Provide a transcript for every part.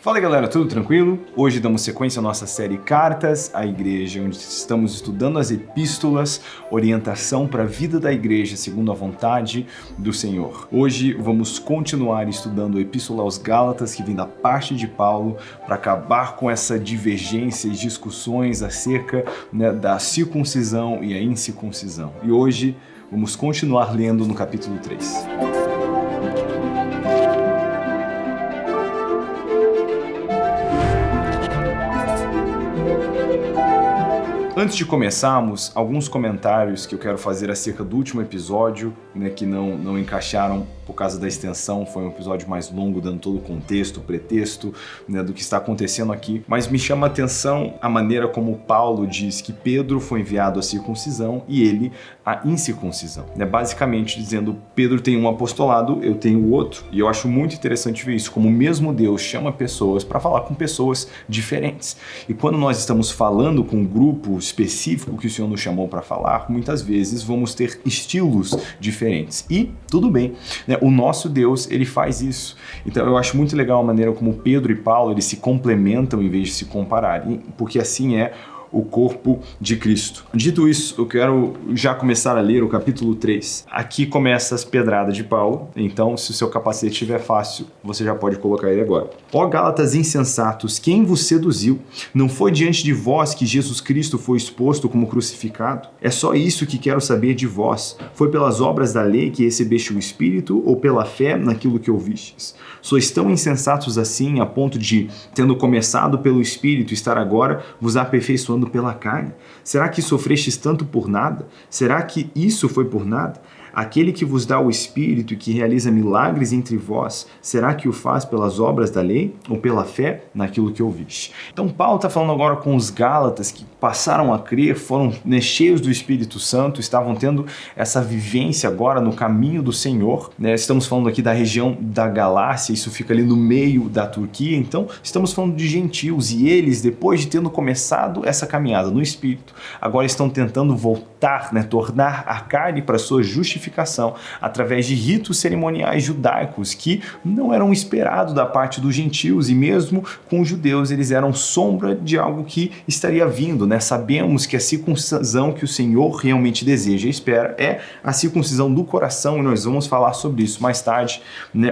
Fala galera, tudo tranquilo? Hoje damos sequência à nossa série Cartas à Igreja, onde estamos estudando as epístolas, orientação para a vida da igreja segundo a vontade do Senhor. Hoje vamos continuar estudando a Epístola aos Gálatas, que vem da parte de Paulo, para acabar com essa divergência e discussões acerca da circuncisão e a incircuncisão. E hoje vamos continuar lendo no capítulo 3. Antes de começarmos, alguns comentários que eu quero fazer acerca do último episódio, que não encaixaram por causa da extensão. Foi um episódio mais longo, dando todo o contexto, o pretexto do que está acontecendo aqui. Mas me chama a atenção a maneira como Paulo diz que Pedro foi enviado à circuncisão e ele à incircuncisão. Basicamente dizendo, Pedro tem um apostolado, eu tenho o outro. E eu acho muito interessante ver isso, como o mesmo Deus chama pessoas para falar com pessoas diferentes. E quando nós estamos falando com um grupo específico que o Senhor nos chamou para falar, muitas vezes vamos ter estilos diferentes. E tudo bem, o nosso Deus, ele faz isso. Então eu acho muito legal a maneira como Pedro e Paulo, eles se complementam em vez de se compararem, porque assim é o corpo de Cristo. Dito isso, eu quero já começar a ler o capítulo 3. Aqui começa as pedradas de Paulo, então se o seu capacete estiver fácil, você já pode colocar ele agora. Ó Gálatas insensatos, quem vos seduziu? Não foi diante de vós que Jesus Cristo foi exposto como crucificado? É só isso que quero saber de vós. Foi pelas obras da lei que recebeste o Espírito ou pela fé naquilo que ouvistes? Sois tão insensatos assim, a ponto de, tendo começado pelo Espírito, estar agora vos aperfeiçoando pela carne? Será que sofrestes tanto por nada? Será que isso foi por nada? Aquele que vos dá o Espírito e que realiza milagres entre vós, será que o faz pelas obras da lei ou pela fé naquilo que ouviste? Então Paulo está falando agora com os Gálatas que passaram a crer, foram cheios do Espírito Santo, estavam tendo essa vivência agora no caminho do Senhor. Estamos falando aqui da região da Galácia, isso fica ali no meio da Turquia, então estamos falando de gentios e eles, depois de tendo começado essa caminhada no Espírito, agora estão tentando voltar, tornar a carne para sua justificação através de ritos cerimoniais judaicos que não eram esperados da parte dos gentios e mesmo com os judeus eles eram sombra de algo que estaria vindo. Sabemos que a circuncisão que o Senhor realmente deseja e espera é a circuncisão do coração e nós vamos falar sobre isso mais tarde,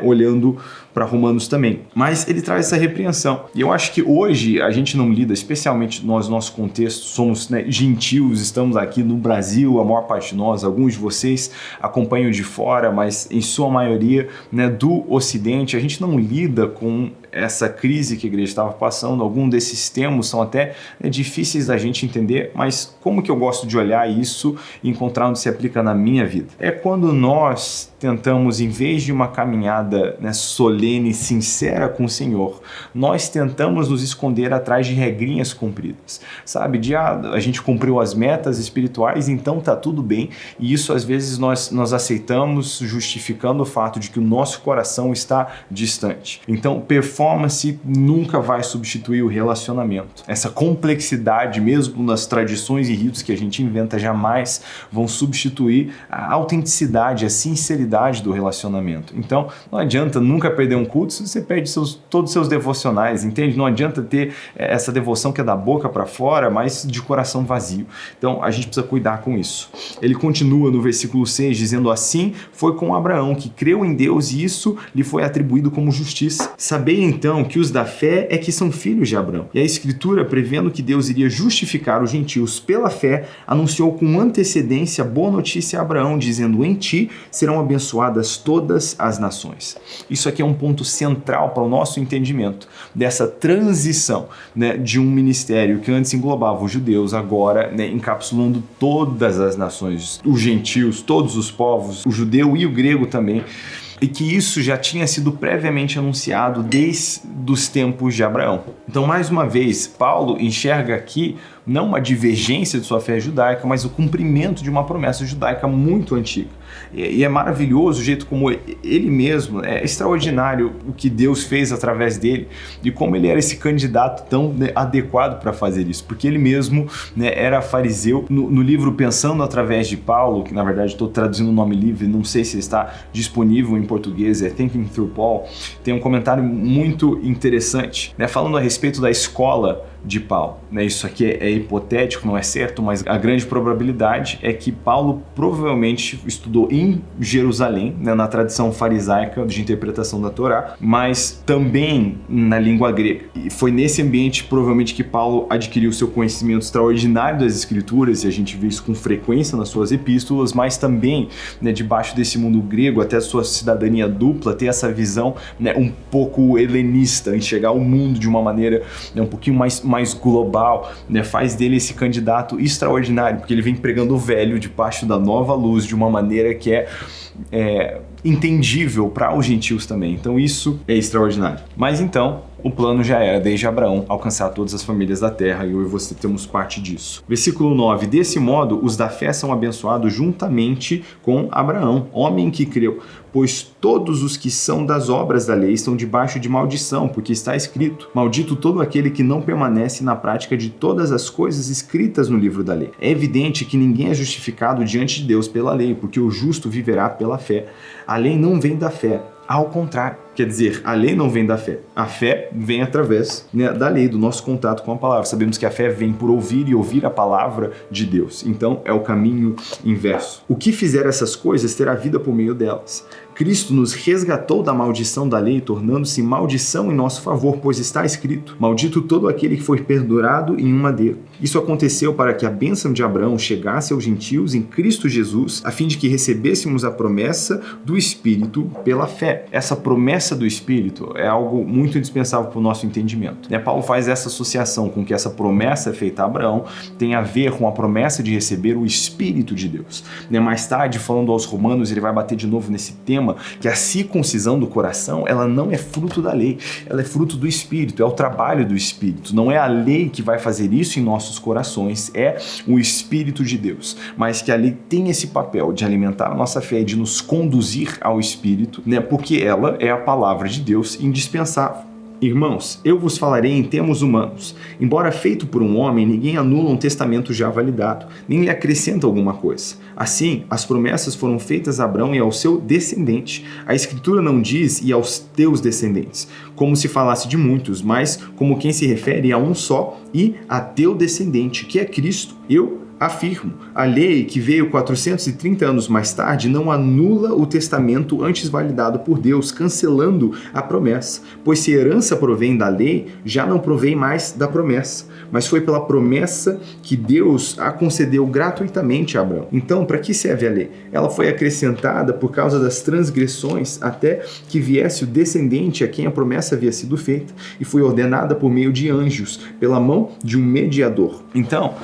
olhando para Romanos também. Mas ele traz essa repreensão. E eu acho que hoje a gente não lida, especialmente nós, nosso contexto, somos gentios, estamos aqui no Brasil, a maior parte de nós, alguns de vocês acompanham de fora, mas em sua maioria do Ocidente, a gente não lida com essa crise que a igreja estava passando. Alguns desses termos são até difíceis da gente entender, mas como que eu gosto de olhar isso e encontrar onde se aplica na minha vida? É quando nós tentamos, em vez de uma caminhada solene, sincera com o Senhor, nós tentamos nos esconder atrás de regrinhas cumpridas, sabe? A gente cumpriu as metas espirituais, então tá tudo bem, e isso às vezes nós aceitamos justificando o fato de que o nosso coração está distante. Então, performance nunca vai substituir o relacionamento. Essa complexidade, mesmo nas tradições e ritos que a gente inventa, jamais vão substituir a autenticidade, a sinceridade do relacionamento. Então, não adianta nunca perder um culto se você perde todos os seus devocionais, entende? Não adianta ter essa devoção que é da boca para fora, mas de coração vazio. Então, a gente precisa cuidar com isso. Ele continua no versículo 6, dizendo assim, foi com Abraão, que creu em Deus e isso lhe foi atribuído como justiça. Sabei então que os da fé é que são filhos de Abraão. E a Escritura, prevendo que Deus iria justificar os gentios pela fé, anunciou com antecedência boa notícia a Abraão, dizendo, em ti serão abençoadas todas as nações. Isso aqui é um ponto central para o nosso entendimento dessa transição de um ministério que antes englobava os judeus, agora encapsulando todas as nações, os gentios, todos os povos, o judeu e o grego também, e que isso já tinha sido previamente anunciado desde os tempos de Abraão. Então, mais uma vez, Paulo enxerga aqui não uma divergência de sua fé judaica, mas o cumprimento de uma promessa judaica muito antiga. E é maravilhoso o jeito como ele mesmo, é extraordinário o que Deus fez através dele e como ele era esse candidato tão adequado para fazer isso, porque ele mesmo era fariseu. No livro Pensando Através de Paulo, que na verdade estou traduzindo o nome livre, não sei se está disponível em português, é Thinking Through Paul, tem um comentário muito interessante, falando a respeito da escola de Paulo. Isso aqui é hipotético, não é certo, mas a grande probabilidade é que Paulo provavelmente estudou em Jerusalém, na tradição farisaica de interpretação da Torá, mas também na língua grega. E foi nesse ambiente, provavelmente, que Paulo adquiriu seu conhecimento extraordinário das Escrituras, e a gente vê isso com frequência nas suas epístolas, mas também, debaixo desse mundo grego, até a sua cidadania dupla, ter essa visão um pouco helenista, enxergar o mundo de uma maneira um pouquinho mais global, faz dele esse candidato extraordinário, porque ele vem pregando o velho debaixo da nova luz de uma maneira que é entendível para os gentios também. Então isso é extraordinário. Mas então, o plano já era, desde Abraão, alcançar todas as famílias da terra, e eu e você temos parte disso. Versículo 9. Desse modo, os da fé são abençoados juntamente com Abraão, homem que creu, pois todos os que são das obras da lei estão debaixo de maldição, porque está escrito: maldito todo aquele que não permanece na prática de todas as coisas escritas no livro da lei. É evidente que ninguém é justificado diante de Deus pela lei, porque o justo viverá pela fé. A lei não vem da fé. Ao contrário, quer dizer, a lei não vem da fé. A fé vem através da lei, do nosso contato com a palavra. Sabemos que a fé vem por ouvir e ouvir a palavra de Deus. Então, é o caminho inverso. O que fizer essas coisas terá vida por meio delas. Cristo nos resgatou da maldição da lei, tornando-se maldição em nosso favor, pois está escrito: maldito todo aquele que foi pendurado em um madeiro. Isso aconteceu para que a bênção de Abraão chegasse aos gentios em Cristo Jesus, a fim de que recebêssemos a promessa do Espírito pela fé. Essa promessa do Espírito é algo muito indispensável para o nosso entendimento. Paulo faz essa associação com que essa promessa feita a Abraão tem a ver com a promessa de receber o Espírito de Deus. Mais tarde, falando aos Romanos, ele vai bater de novo nesse tema, que a circuncisão do coração, ela não é fruto da lei, ela é fruto do Espírito, é o trabalho do Espírito. Não é a lei que vai fazer isso em nossos corações, é o Espírito de Deus. Mas que a lei tem esse papel de alimentar a nossa fé e de nos conduzir ao Espírito, porque ela é a palavra de Deus indispensável. Irmãos, eu vos falarei em termos humanos. Embora feito por um homem, ninguém anula um testamento já validado, nem lhe acrescenta alguma coisa. Assim, as promessas foram feitas a Abraão e ao seu descendente. A Escritura não diz "e aos teus descendentes", como se falasse de muitos, mas como quem se refere a um só, e a teu descendente, que é Cristo. Eu afirmo, a lei que veio 430 anos mais tarde não anula o testamento antes validado por Deus, cancelando a promessa, pois se a herança provém da lei, já não provém mais da promessa, mas foi pela promessa que Deus a concedeu gratuitamente a Abraão. Então, para que serve a lei? Ela foi acrescentada por causa das transgressões até que viesse o descendente a quem a promessa havia sido feita, e foi ordenada por meio de anjos, pela mão de um mediador. Então,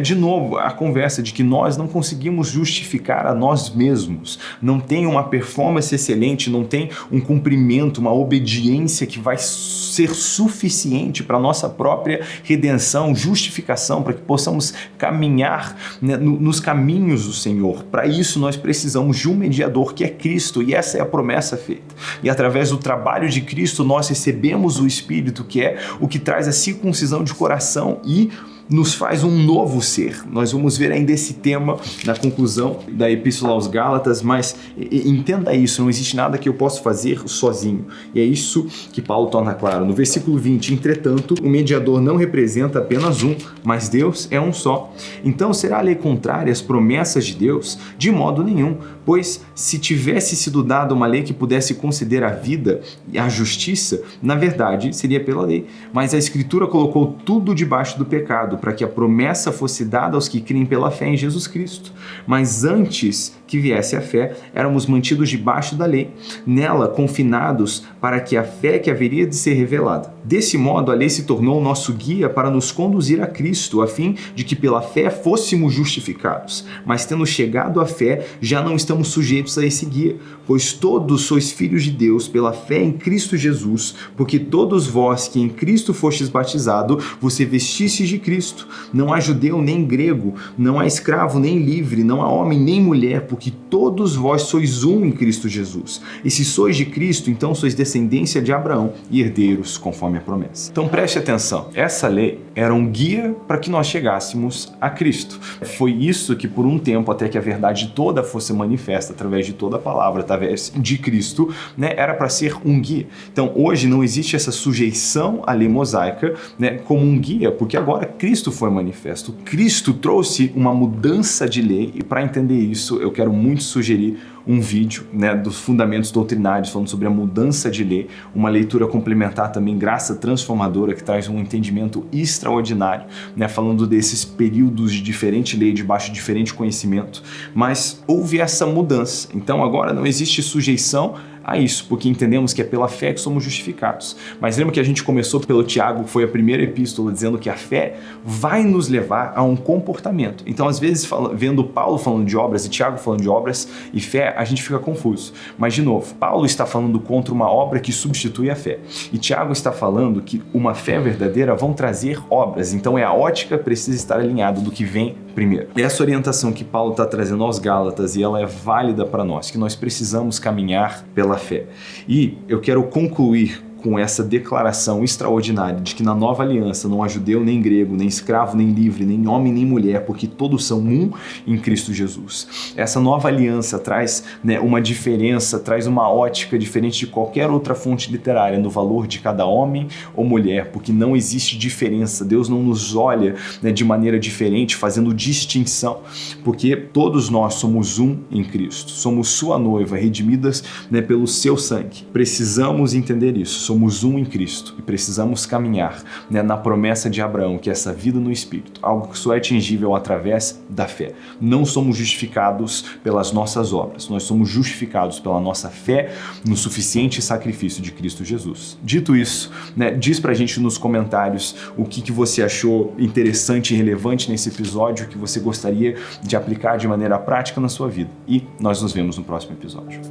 de novo, a conversa de que nós não conseguimos justificar a nós mesmos, não tem uma performance excelente, não tem um cumprimento, uma obediência que vai ser suficiente para a nossa própria redenção, justificação, para que possamos caminhar nos caminhos do Senhor. Para isso nós precisamos de um mediador, que é Cristo, e essa é a promessa feita. E através do trabalho de Cristo nós recebemos o Espírito, que é o que traz a circuncisão de coração e nos faz um novo ser. Nós vamos ver ainda esse tema na conclusão da Epístola aos Gálatas, mas entenda isso, não existe nada que eu possa fazer sozinho. E é isso que Paulo torna claro. No versículo 20, entretanto, o mediador não representa apenas um, mas Deus é um só. Então, será a lei contrária às promessas de Deus? De modo nenhum, pois se tivesse sido dada uma lei que pudesse conceder a vida e a justiça, na verdade, seria pela lei. Mas a Escritura colocou tudo debaixo do pecado, para que a promessa fosse dada aos que creem pela fé em Jesus Cristo. Mas antes que viesse a fé, éramos mantidos debaixo da lei, nela confinados para que a fé que haveria de ser revelada. Desse modo, a lei se tornou o nosso guia para nos conduzir a Cristo, a fim de que pela fé fôssemos justificados. Mas tendo chegado à fé, já não estamos sujeitos a esse guia, pois todos sois filhos de Deus pela fé em Cristo Jesus, porque todos vós que em Cristo fostes batizados, vos revestistes de Cristo. Cristo. Não há judeu nem grego, não há escravo nem livre, não há homem nem mulher, porque todos vós sois um em Cristo Jesus. E se sois de Cristo, então sois descendência de Abraão e herdeiros conforme a promessa. Então preste atenção, essa lei era um guia para que nós chegássemos a Cristo. Foi isso que por um tempo, até que a verdade toda fosse manifesta através de toda a palavra, através de Cristo, né, era para ser um guia. Então hoje não existe essa sujeição à lei mosaica, né, como um guia, porque agora Cristo foi manifesto. Cristo trouxe uma mudança de lei e para entender isso eu quero muito sugerir um vídeo, né, dos fundamentos doutrinários falando sobre a mudança de lei, uma leitura complementar também, Graça Transformadora, que traz um entendimento extraordinário, né, falando desses períodos de diferente lei, debaixo de diferente conhecimento, mas houve essa mudança. Então agora não existe sujeição a isso, porque entendemos que é pela fé que somos justificados. Mas lembra que a gente começou pelo Tiago, que foi a primeira epístola, dizendo que a fé vai nos levar a um comportamento. Então, às vezes, vendo Paulo falando de obras e Tiago falando de obras e fé, a gente fica confuso. Mas, de novo, Paulo está falando contra uma obra que substitui a fé. E Tiago está falando que uma fé verdadeira vão trazer obras. Então, a ótica precisa estar alinhada do que vem primeiro. Essa orientação que Paulo está trazendo aos Gálatas, e ela é válida para nós, que nós precisamos caminhar pela fé. E eu quero concluir com essa declaração extraordinária de que na nova aliança não há judeu nem grego, nem escravo nem livre, nem homem nem mulher, porque todos são um em Cristo Jesus. Essa nova aliança traz, né, uma diferença, traz uma ótica diferente de qualquer outra fonte literária no valor de cada homem ou mulher, porque não existe diferença. Deus não nos olha, né, de maneira diferente, fazendo distinção, porque todos nós somos um em Cristo. Somos sua noiva, redimidas, né, pelo seu sangue. Precisamos entender isso. Somos um em Cristo e precisamos caminhar, né, na promessa de Abraão, que é essa vida no Espírito, algo que só é atingível através da fé. Não somos justificados pelas nossas obras, nós somos justificados pela nossa fé no suficiente sacrifício de Cristo Jesus. Dito isso, né, diz pra gente nos comentários o que você achou interessante e relevante nesse episódio, que você gostaria de aplicar de maneira prática na sua vida. E nós nos vemos no próximo episódio.